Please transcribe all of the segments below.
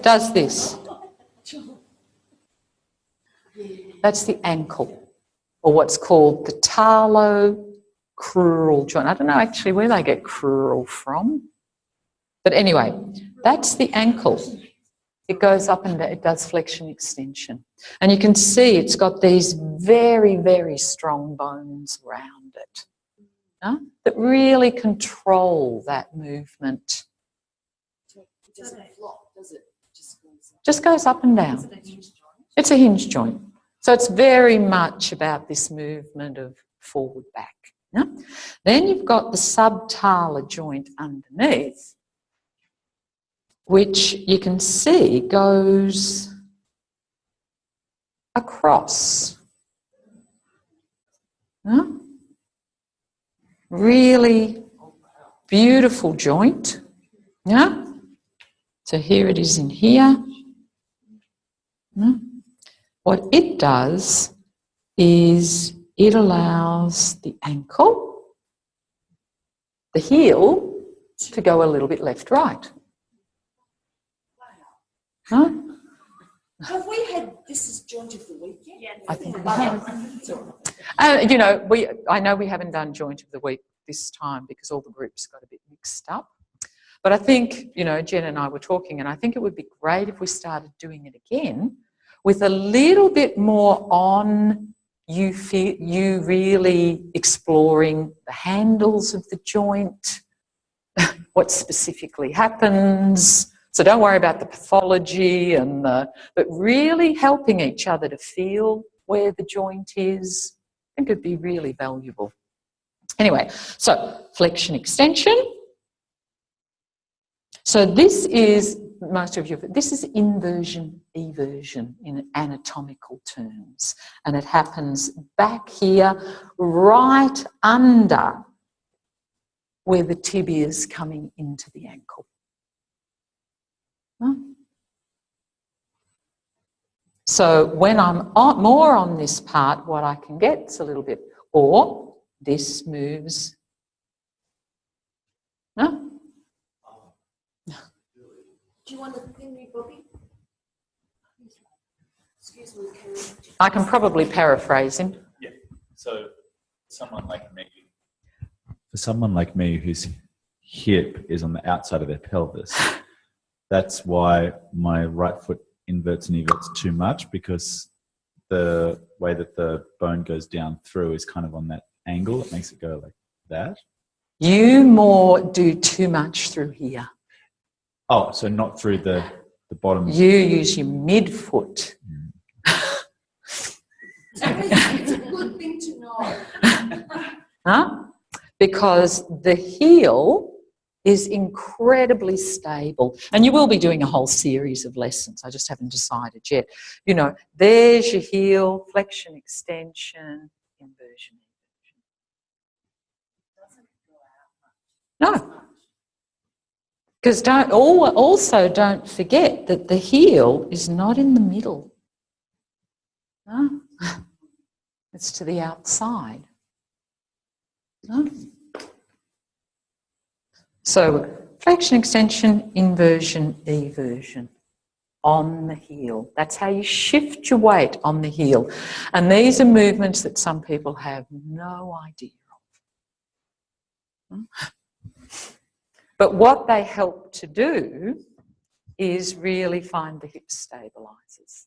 does this. That's the ankle, or what's called the talocrural joint. I don't know actually where they get crural from. But anyway, that's the ankle. It goes up and it does flexion extension. And you can see it's got these very, very strong bones around it that really control that movement. It doesn't flop, does it? Just goes up and down. It's a hinge joint. So it's very much about this movement of forward back. Yeah? Then you've got the subtalar joint underneath, which you can see goes across. Yeah? Really beautiful joint. Yeah? So here it is in here. Yeah? What it does is it allows the ankle, the heel, to go a little bit left-right. Huh? Have we had this as joint of the week yet? Yeah, I think we have. You know, I know we haven't done joint of the week this time because all the groups got a bit mixed up. But I think, you know, Jen and I were talking, and I think it would be great if we started doing it again with a little bit more on you really exploring the handles of the joint, what specifically happens. So don't worry about the pathology but really helping each other to feel where the joint is. I think it'd be really valuable. Anyway, so flexion extension. So this is, this is inversion, eversion in anatomical terms. And it happens back here, right under where the tibia is coming into the ankle. So when I'm more on this part, what I can get is a little bit, or this moves. No? Do you want to pin me, Bobby? Excuse me, Kerry. I can probably paraphrase him. Yeah. So someone like me, for someone like me whose hip is on the outside of their pelvis, that's why my right foot inverts and everts too much, because the way that the bone goes down through is kind of on that angle. It makes it go like that. You more do too much through here. Oh, so not through the bottom. You use your midfoot. It's a good thing to know. Huh? Because the heel is incredibly stable. And you will be doing a whole series of lessons. I just haven't decided yet. You know, there's your heel, flexion, extension, inversion. No. Because also don't forget that the heel is not in the middle. No. It's to the outside. No. So flexion, extension, inversion, eversion on the heel. That's how you shift your weight on the heel. And these are movements that some people have no idea of. But what they help to do is really find the hip stabilizers.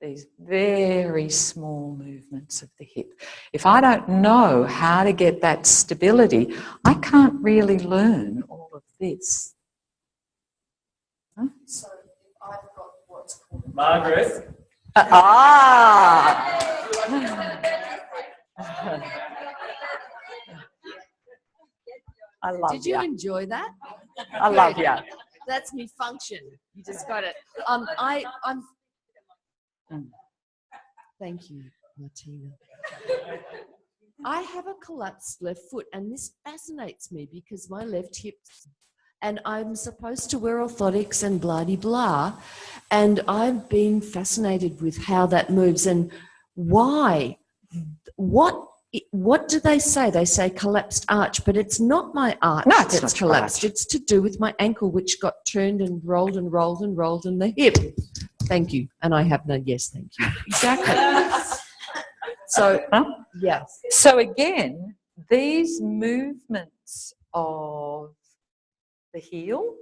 These very small movements of the hip. If I don't know how to get that stability, I can't really learn all of this. Huh? So I've got what's called Margaret. I love Did you enjoy that? I love you. That's me function. You just got it. Thank you, Martina. I have a collapsed left foot, and this fascinates me because my left hip, and I'm supposed to wear orthotics and blah-de-blah, and I've been fascinated with how that moves and why. What what do they say? They say collapsed arch, but it's not my arch No, it's that's not collapsed. arch. It's to do with my ankle, which got turned and rolled and rolled and rolled in the hip. Thank you. And I have no yes, thank you. Exactly. So, Huh? yeah. So again, these movements of the heel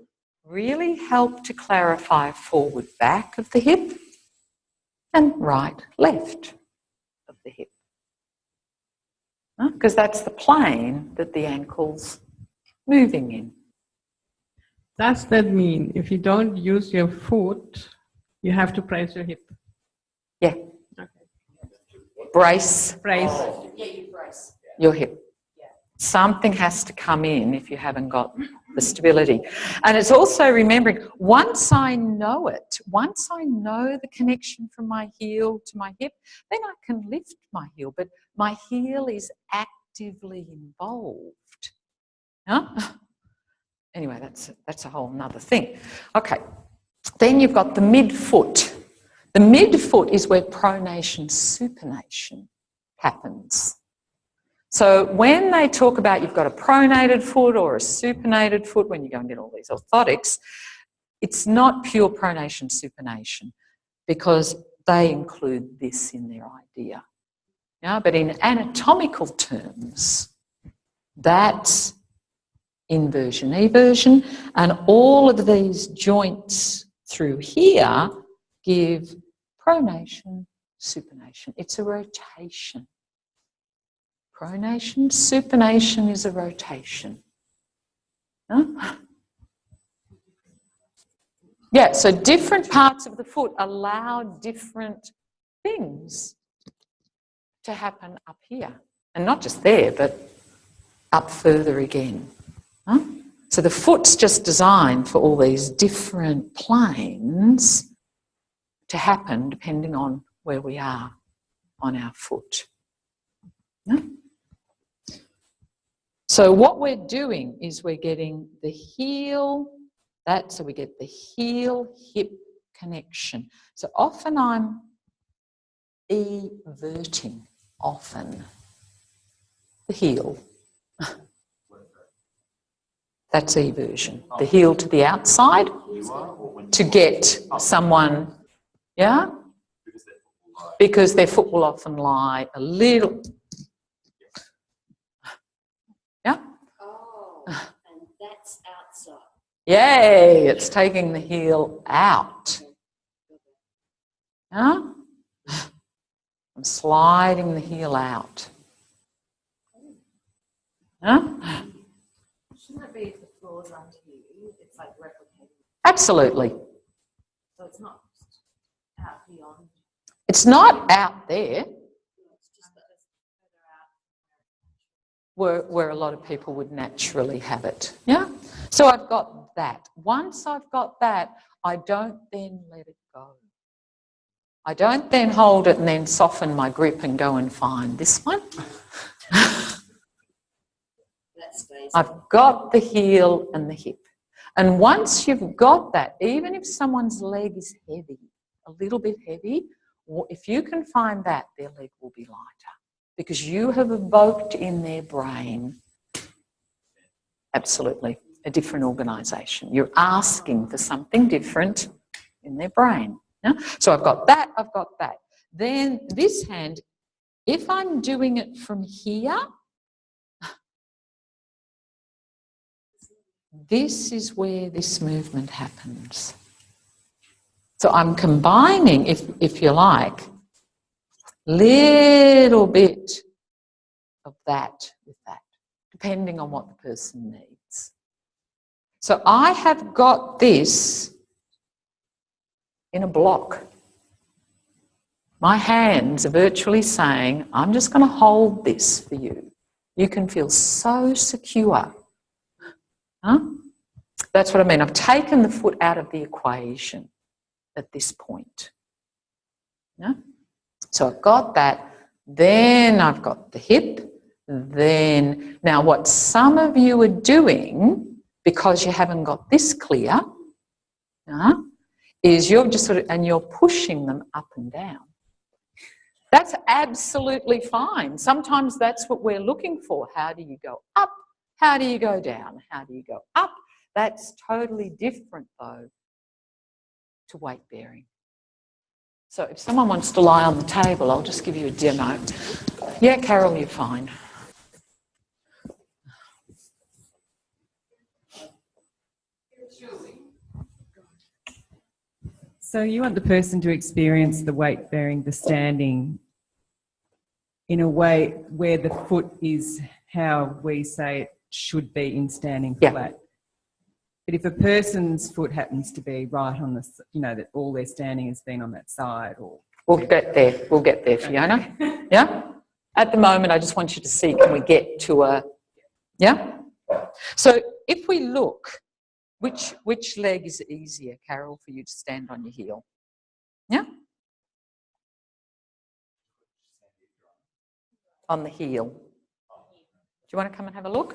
really help to clarify forward back of the hip and right left of the hip. Because that's the plane that the ankle's moving in. Does that mean if you don't use your foot, you have to brace your hip? Yeah. Okay. Brace Brace. Yeah, you brace. your hip. Something has to come in if you haven't got the stability. And it's also remembering, once I know it, once I know the connection from my heel to my hip, then I can lift my heel, but my heel is actively involved. Huh? Anyway, that's a whole nother thing. Okay, then you've got the midfoot. The midfoot is where pronation supination happens. So when they talk about you've got a pronated foot or a supinated foot, when you go and get all these orthotics, it's not pure pronation supination because they include this in their idea. Yeah, but in anatomical terms, that's inversion, eversion, and all of these joints through here give pronation, supination. It's a rotation. Pronation, supination is a rotation. Huh? Yeah, so different parts of the foot allow different things to happen up here. And not just there, but up further again. Huh? So the foot's just designed for all these different planes to happen depending on where we are on our foot. Yeah? So what we're doing is we're getting the heel, so we get the heel-hip connection. So often I'm everting, often, the heel. That's eversion. The heel to the outside to get someone, yeah? Because their foot will often lie a little, yeah? Oh, and that's outside. Yay, it's taking the heel out. Yeah? I'm sliding the heel out. Yeah? Shouldn't it be if the floor's under you? It's like replicating. Absolutely. So it's not just out beyond. It's not out there It's just that it's further out. where a lot of people would naturally have it. Yeah? So I've got that. Once I've got that, I don't then let it go. I don't then hold it and then soften my grip and go and find this one. I've got the heel and the hip. And once you've got that, even if someone's leg is heavy, a little bit heavy, if you can find that, their leg will be lighter because you have evoked in their brain, absolutely, a different organisation. You're asking for something different in their brain. Yeah? So I've got that, I've got that. Then this hand, if I'm doing it from here, this is where this movement happens. So I'm combining, if you like, little bit of that with that, depending on what the person needs. So I have got this in a block. My hands are virtually saying, I'm just going to hold this for you. You can feel so secure. Huh? That's what I mean. I've taken the foot out of the equation at this point. Yeah? So I've got that. Then I've got the hip. Then, now what some of you are doing, because you haven't got this clear, is you're just sort of, and you're pushing them up and down. That's absolutely fine. Sometimes that's what we're looking for. How do you go up? How do you go down? How do you go up? That's totally different, though, to weight bearing. So if someone wants to lie on the table, I'll just give you a demo. Yeah, Carol, you're fine. So you want the person to experience the weight bearing, the standing, in a way where the foot is how we say it should be in standing flat. But if a person's foot happens to be right on the, you know, that all their standing has been on that side, or we'll get there. We'll get there, Fiona. Yeah. At the moment, I just want you to see. Can we get to a? Yeah. So if we look, which leg is easier, Carol, for you to stand on your heel? Yeah. On the heel. Do you want to come and have a look?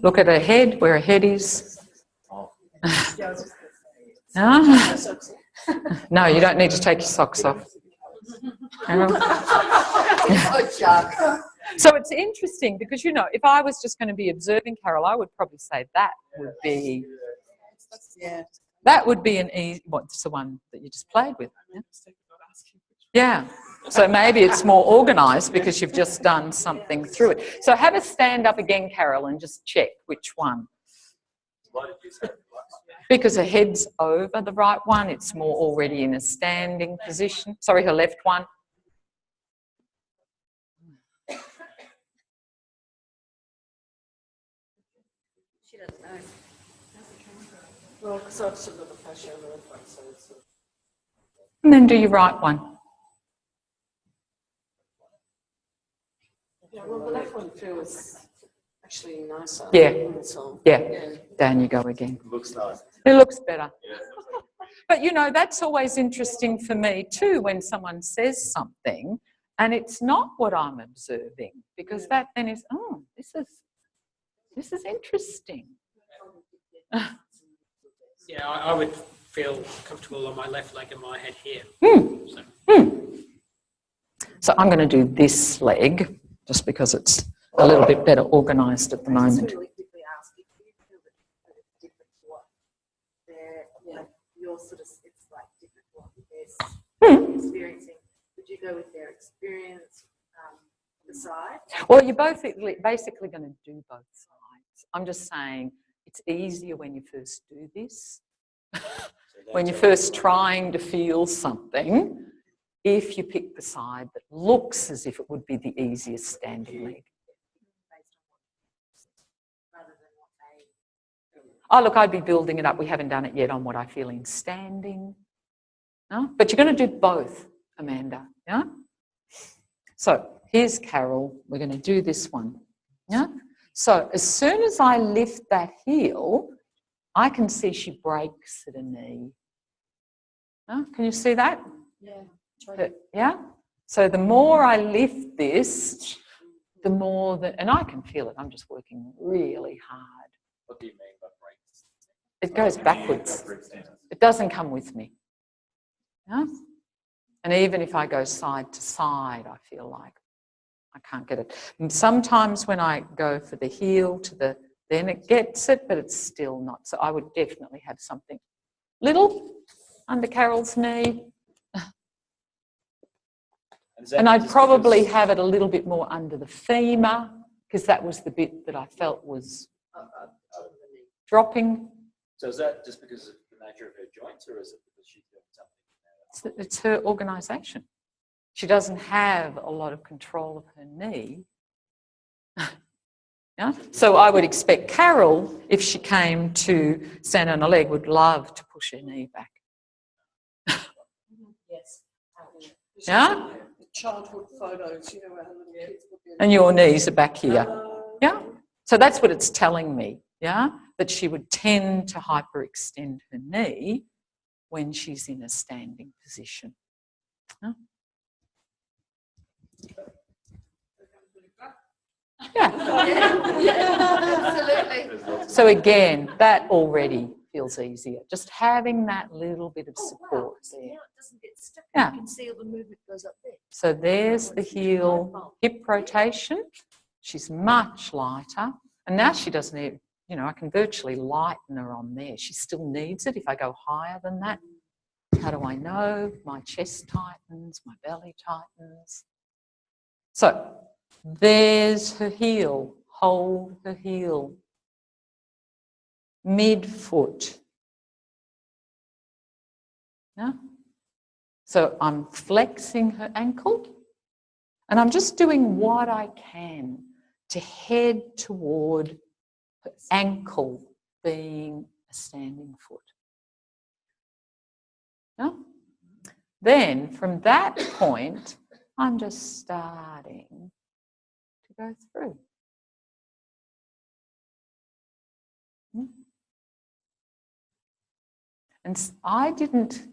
Look at her head, where her head is. No, no, you don't need to take your socks off. So it's interesting because, you know, if I was just going to be observing Carol, I would probably say that would be, that would be an easy, what's the one that you just played with? Yeah. So maybe it's more organised because you've just done something through it. So have a stand up again, Carol, and just check which one. Because her head's over the right one, it's more already in a standing position. Sorry, her left one. She doesn't know. Well, because I've still got the pressure over the front, so it's... And then do your right one. Yeah, well, the left one feels actually nicer. Yeah. So, Yeah. Down you go again. Looks nice. It looks better. Yeah. But, you know, that's always interesting for me too when someone says something and it's not what I'm observing, because that then is, oh, this is interesting. Yeah, I would feel comfortable on my left leg and my head here. So I'm going to do this leg just because it's a little bit better organised at the moment. really quickly ask if you feel that it's different to what they're, you know, you're sort of, it's like different to what they're experiencing. Would you go with their experience, the side? Well, you're both basically going to do both sides. I'm just saying it's easier when you first do this, when you're first trying to feel something, if you pick the side that looks as if it would be the easiest standing leg. Oh, look, I'd be building it up. We haven't done it yet on what I feel in standing. No? But you're going to do both, Amanda. Yeah? So here's Carol. We're going to do this one. Yeah? So as soon as I lift that heel, I can see she breaks at a knee. No? Can you see that? Yeah. Yeah? So the more I lift this, the more that, and I can feel it, I'm just working really hard. What do you mean by breaks? It goes backwards. It doesn't come with me. Yeah? And even if I go side to side, I feel like I can't get it. And sometimes when I go for the heel to the, then it gets it, but it's still not. So I would definitely have something little under Carol's knee. And I'd probably have it a little bit more under the femur, because that was the bit that I felt was dropping. So is that just because of the nature of her joints, or is it because she's doing something? It's her organisation. She doesn't have a lot of control of her knee. Yeah? So I would expect Carol, if she came to stand on a leg, would love to push her knee back. Yes. Yeah? Childhood photos, you know, where little kids put their... And your knees are back here. Yeah? So that's what it's telling me, yeah? That she would tend to hyperextend her knee when she's in a standing position. Yeah. Yeah. Absolutely. So again, that already feels easier. Just having that little bit of support So there. now it doesn't get stuck. Yeah. You can see all the movement goes up there. So there's the heel, hip rotation. She's much lighter. And now she doesn't need, you know, I can virtually lighten her on there. She still needs it if I go higher than that. How do I know? My chest tightens, my belly tightens. So there's her heel. Hold her heel. Midfoot. Yeah? So I'm flexing her ankle and I'm just doing what I can to head toward her ankle being a standing foot. Yeah? Then from that point, I'm just starting to go through. And I didn't,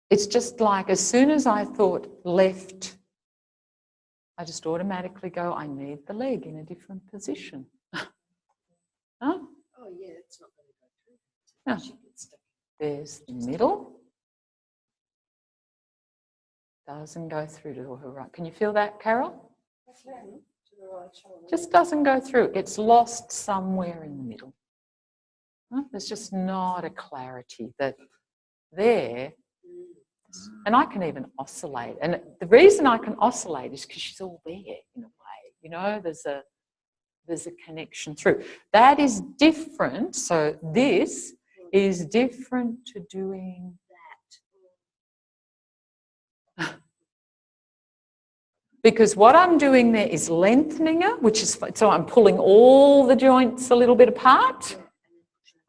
it's just like as soon as I thought left, I just automatically go, I need the leg in a different position. Huh? Oh, yeah, it's not going to go through. No. She gets stuck. There's the middle. Doesn't go through to her right. Can you feel that, Carol? Just doesn't go through. It gets lost somewhere in the middle. Huh? There's just not a clarity that there. And I can even oscillate. And the reason I can oscillate is because she's all there in a way. You know, there's a connection through. That is different. So this is different to doing that. Because what I'm doing there is lengthening her, which is, so I'm pulling all the joints a little bit apart,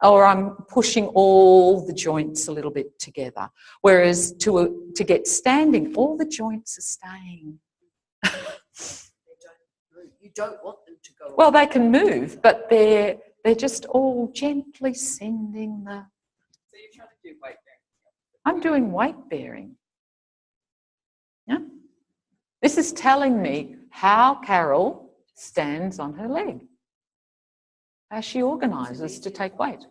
or I'm pushing all the joints a little bit together. Whereas to get standing, all the joints are staying. You don't want them to go. Well, they can move, but they're just all gently sending the. So you're trying to do weight bearing? I'm doing weight bearing. Yeah. This is telling me how Carol stands on her leg, how she organises to take weight.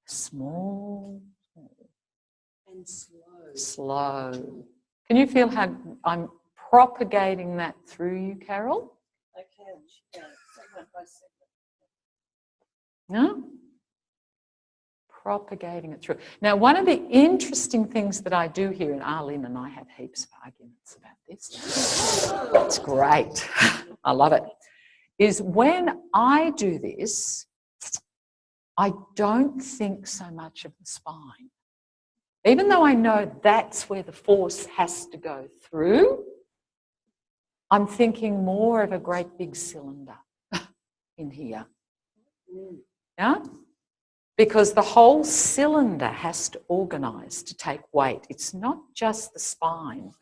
Small. And slow. Slow. Can you feel how I'm propagating that through you, Carol? I can. Segment by segment. No? Propagating it through. Now, one of the interesting things that I do here, and Arlene and I have heaps of arguments about this. It's great. I love it. Is when I do this, I don't think so much of the spine. Even though I know that's where the force has to go through, I'm thinking more of a great big cylinder in here. Yeah? Because the whole cylinder has to organise to take weight. It's not just the spine.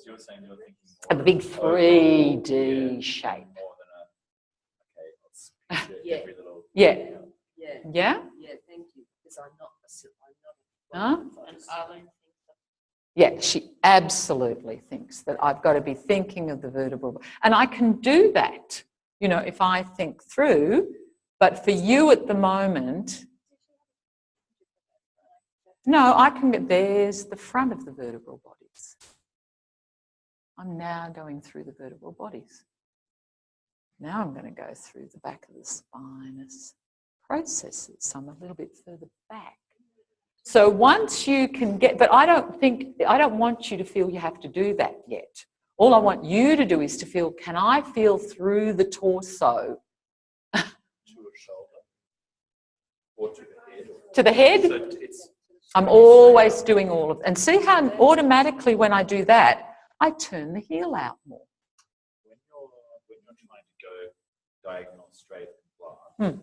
You're saying you're thinking A big 3D shape. more than a, okay, let's picture every little. Yeah. Yeah. Yeah? Yeah, thank you. Because I'm not Huh? And Arlene thinks that. Yeah, she absolutely thinks that I've got to be thinking of the vertebral. And I can do that, you know, if I think through. But for you at the moment, no, I can get, there's the front of the vertebral bodies. I'm now going through the vertebral bodies. Now I'm going to go through the back of the spinous processes. So I'm a little bit further back. So once you can get, but I don't want you to feel you have to do that yet. All I want you to do is to feel, can I feel through the torso? To a shoulder or to the head? To the head? So I'm always doing all of, and see how automatically when I do that, I turn the heel out more. When you're trying to go diagonal, straight, and flat,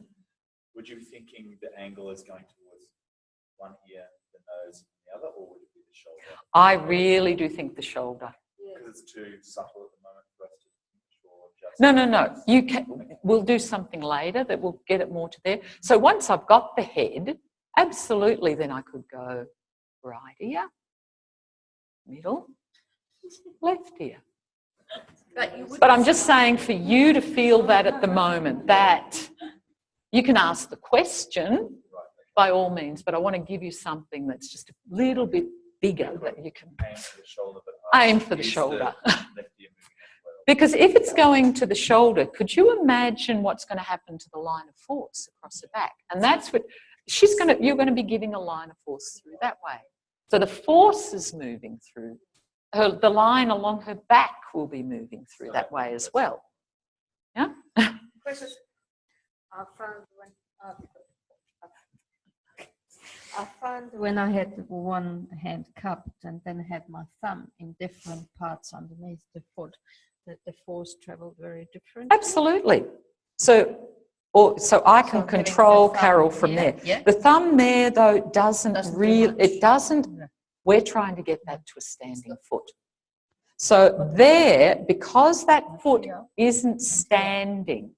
would you be thinking the angle is going towards one ear, the nose, and the other, or would it be the shoulder? I really do think the shoulder. Because it's too subtle at the moment for us to just. No. You can. We'll do something later that will get it more to there. So once I've got the head, absolutely, then I could go right ear, middle, left ear. But I'm just saying for you to feel that at the moment, that you can ask the question by all means, but I want to give you something that's just a little bit bigger that you can Aim for the shoulder. But aim for the shoulder. left ear moving as well? Because if it's going to the shoulder, could you imagine what's going to happen to the line of force across the back? And that's what you're going to be giving a line of force through that way. So the force is moving through. The line along her back will be moving through that way as well. Yeah? I found when I had one hand cupped and then had my thumb in different parts underneath the foot, that the force traveled very different. Absolutely. So I can control Carol from there. Yeah. The thumb there, though, we're trying to get that to a standing foot. So there, because that foot isn't standing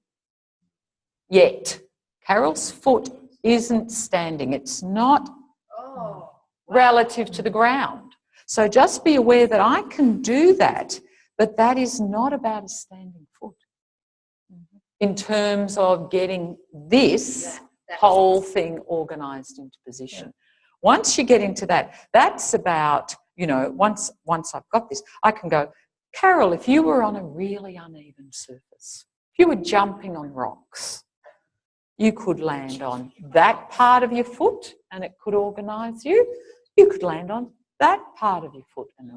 yet, Carol's foot isn't standing. It's not relative to the ground. So just be aware that I can do that, but that is not about a standing foot in terms of getting this whole thing organised into position. Once you get into that, that's about, once I've got this, I can go, Carol, if you were on a really uneven surface, if you were jumping on rocks, you could land on that part of your foot and it could organise you. You could land on that part of your foot and it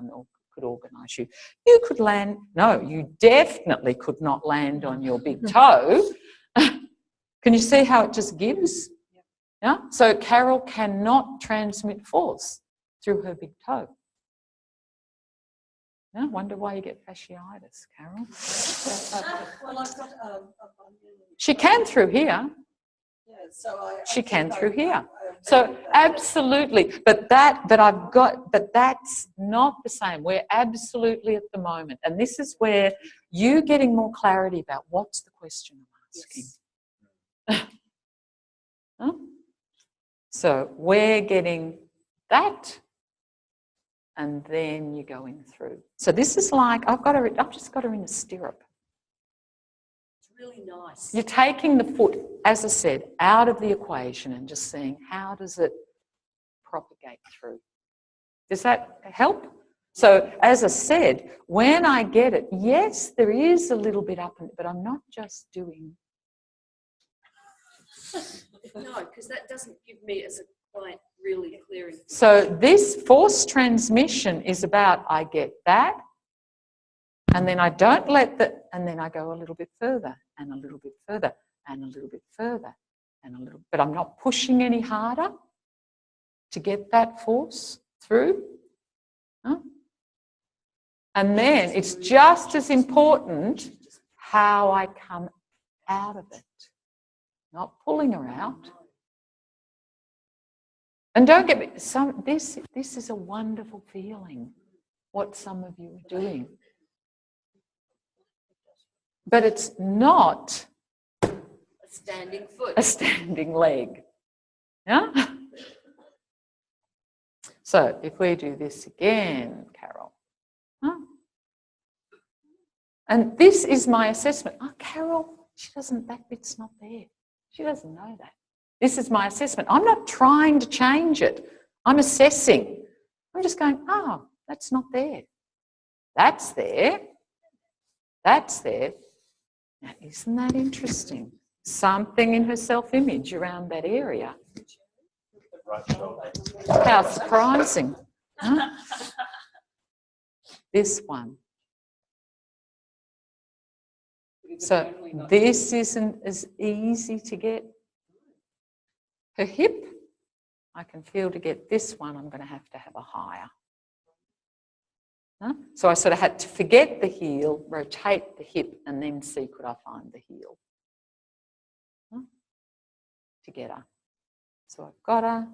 could organise you. You could land, no, you definitely could not land on your big toe. Can you see how it just gives? Yeah. So Carol cannot transmit force through her big toe. No, wonder why you get fasciitis, Carol. Well, I've got She can through here. yeah, so She can through here. So absolutely, but that's not the same. We're absolutely at the moment, and this is where you getting more clarity about what's the question I'm asking. Yes. Huh? So we're getting that, and then you're going through. So this is like I've just got her in a stirrup. Really nice. You're taking the foot, as I said, out of the equation and just seeing how does it propagate through. Does that help? So as I said, when I get it, yes, there is a little bit up, but I'm not just doing. No, because that doesn't give me as a client really clear information. So this force transmission is about I get that, and then I don't and then I go a little bit further and a little bit further and a little bit further and a little, but I'm not pushing any harder to get that force through. Huh? And then it's just as important how I come out of it, not pulling her out. And don't get me, this is a wonderful feeling, what some of you are doing. But it's not a standing foot, a standing leg. Yeah? So if we do this again, Carol. Huh? And this is my assessment. Oh, Carol, that bit's not there. She doesn't know that. This is my assessment. I'm not trying to change it. I'm assessing. I'm just going, oh, that's not there. That's there. That's there. Now, isn't that interesting? Something in her self-image around that area. How surprising. Huh? This one. So this isn't as easy to get. Her hip, I can feel to get this one, I'm going to have a higher. Huh? So I sort of had to forget the heel, rotate the hip, and then see could I find the heel to get her. So I've got her.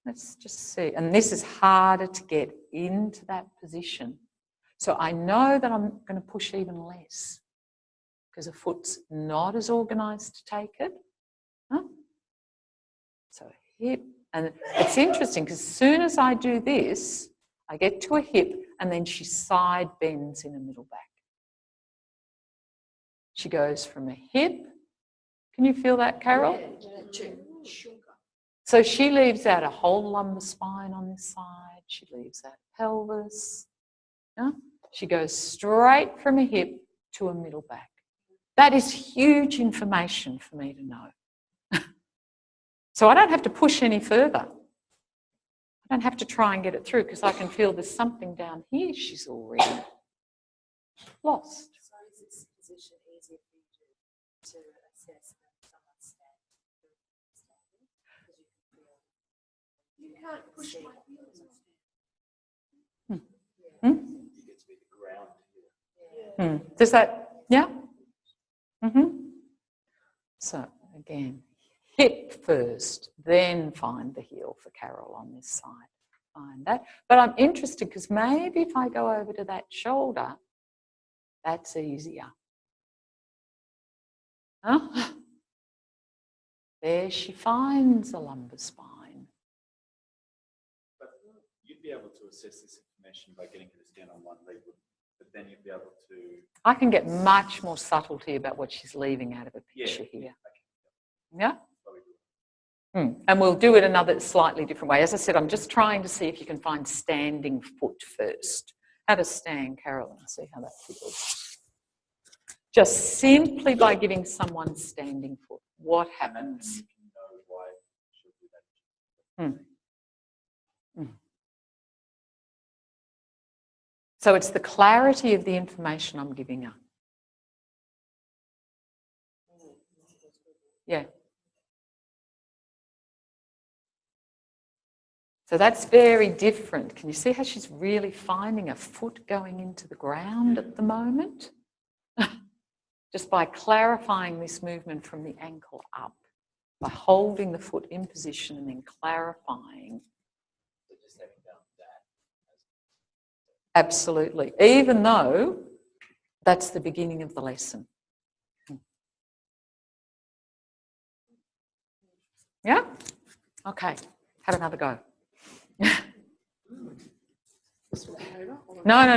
Let's just see. And this is harder to get into that position. So I know that I'm going to push even less because the foot's not as organised to take it. Huh? So hip. And it's interesting because as soon as I do this, I get to a hip and then she side bends in a middle back. She goes from a hip. Can you feel that, Carol? So she leaves out a whole lumbar spine on this side. She leaves out pelvis. Yeah? She goes straight from a hip to a middle back. That is huge information for me to know. So I don't have to push any further. I don't have to try and get it through because I can feel there's something down here she's already lost. So is this position easier for you to assess than someone standing? You can't push my heels. You get to be the ground here. Does that, yeah? So again, hip first, then find the heel for Carol on this side. Find that. But I'm interested because maybe if I go over to that shoulder, that's easier. Huh? There she finds a lumbar spine. But you'd be able to assess this information by getting her to stand on one leg, but then you'd be able to... I can get much more subtlety about what she's leaving out of a picture here. Yeah? And we'll do it another slightly different way. As I said, I'm just trying to see if you can find standing foot first. How to stand, Carolyn, see how that feels. Just simply by giving someone standing foot, what happens? So it's the clarity of the information I'm giving her. Yeah. So that's very different. Can you see how she's really finding a foot going into the ground at the moment? Just by clarifying this movement from the ankle up, by holding the foot in position and then clarifying. Absolutely. Even though that's the beginning of the lesson. Yeah? Okay. Have another go. No.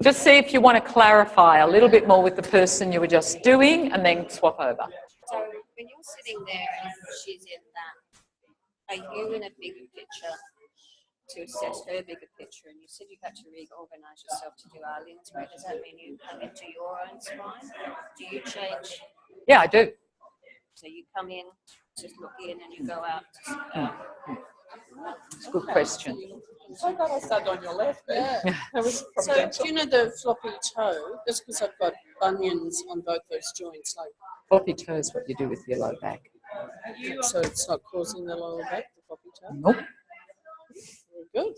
Just see if you want to clarify a little bit more with the person you were just doing and then swap over. So when you're sitting there and she's in that, are you in a bigger picture to assess her bigger picture? And you said you had to reorganize yourself to do Arlene's. Does that mean you come into your own spine? Do you change? Yeah, I do. So you come in, just look in, and you go out. It's a good question. So glad I started on your left there. Yeah. That was providential. Do you know the floppy toe? That's because I've got bunions on both those joints. Like Floppy toe is what you do with your low back. So it's not causing the lower back, the floppy toe? Nope. Very good.